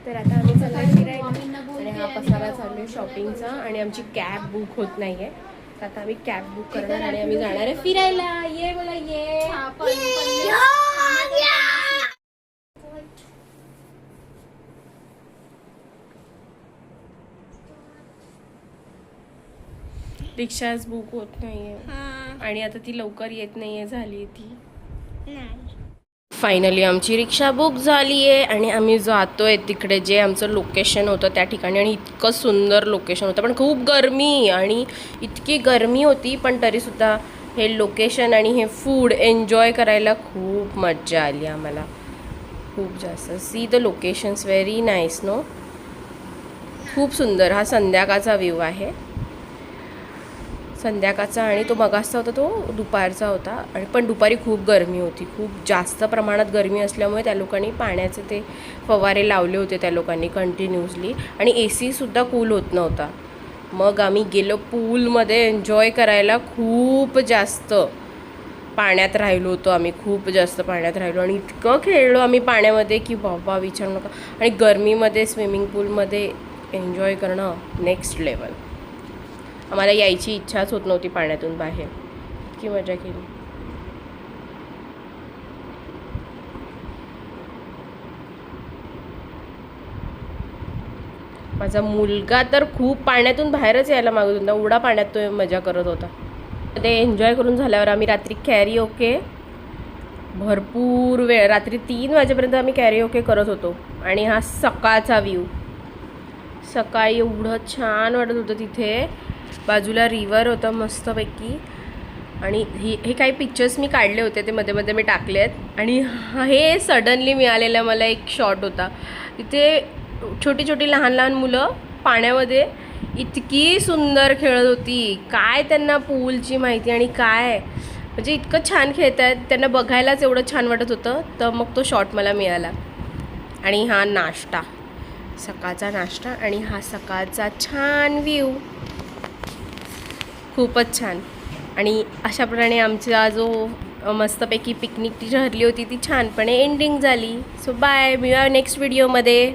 तर आता आम्ही चाललोय फिरायला आणि हा पसारा चालू आहे शॉपिंगचा आणि आमची कॅब बुक होत नाहीये. तर आता आम्ही कॅब बुक करणार आणि आम्ही जाणार आहे फिरायला. ये बोला ये. रिक्षाच बुक होत नाहीये आणि आता ती लवकर येत नाहीये, झाली ती. फायनली आमची रिक्षा बुक झाली आहे आणि आम्ही जातोय तिकडे जे आमचं लोकेशन होतं त्या ठिकाणी. आणि इतकं सुंदर लोकेशन होतं, पण खूप गरमी आणि इतकी गरमी होती, पण तरीसुद्धा हे लोकेशन आणि हे फूड एन्जॉय करायला खूप मज्जा आली आम्हाला, खूप जास्त. See the locations very nice no, खूप सुंदर. हा संध्याकाळचा व्ह्यू आहे, संध्याकाळचा. आणि तो मगासचा होता तो दुपारचा होता. आणि पण दुपारी खूप गरमी होती, खूप जास्त प्रमाणात गरमी असल्यामुळे त्या लोकांनी पाण्याचे ते फवारे लावले होते त्या लोकांनी कंटिन्युअसली. आणि AC सुद्धा कूल होत नव्हता. मग आम्ही गेलो पूलमध्ये एन्जॉय करायला. खूप जास्त पाण्यात राहिलो होतो आम्ही, खूप जास्त पाण्यात राहिलो आणि इतकं खेळलो आम्ही पाण्यामध्ये की बाबा विचारू नका. आणि गरमीमध्ये स्विमिंग पूलमध्ये एन्जॉय करणं नेक्स्ट लेवल. आम्हाला यायची इच्छाच होत नव्हती पाण्यातून बाहेर, इतकी मजा केली. माझा मुलगा तर खूप पाण्यातून बाहेरच यायला मागत होता, एवढा पाण्यात तो मजा करत होता. ते एन्जॉय करून झाल्यावर आम्ही रात्री कॅरीओके भरपूर वेळ, रात्री 3 वाजेपर्यंत आम्ही कॅरीओके करत होतो. आणि हा सकाळचा व्ह्यू, सकाळी एवढं छान वाटत होतं. तिथे बाजूला रिव्हर होतं मस्तपैकी. आणि हे काही पिक्चर्स मी काढले होते, ते मध्ये मध्ये मी टाकले आहेत. आणि हे सडनली मिळालेला मला एक शॉट होता. तिथे छोटी छोटी लहान लहान मुलं पाण्यामध्ये इतकी सुंदर खेळत होती. काय त्यांना पूलची माहिती आणि काय, म्हणजे इतकं छान खेळत आहेत, त्यांना बघायलाच एवढं छान वाटत होतं. तर मग तो शॉट मला मिळाला. आणि हा नाश्ता, सकाळचा नाश्ता आणि हा सकाळचा छान व्ह्यू, खूपच छान. आणि अशाप्रमाणे आमचा जो मस्तपैकी पिकनिक ती ठरली होती ती छानपणे एंडिंग झाली. सो बाय, मिळूया नेक्स्ट व्हिडिओमध्ये.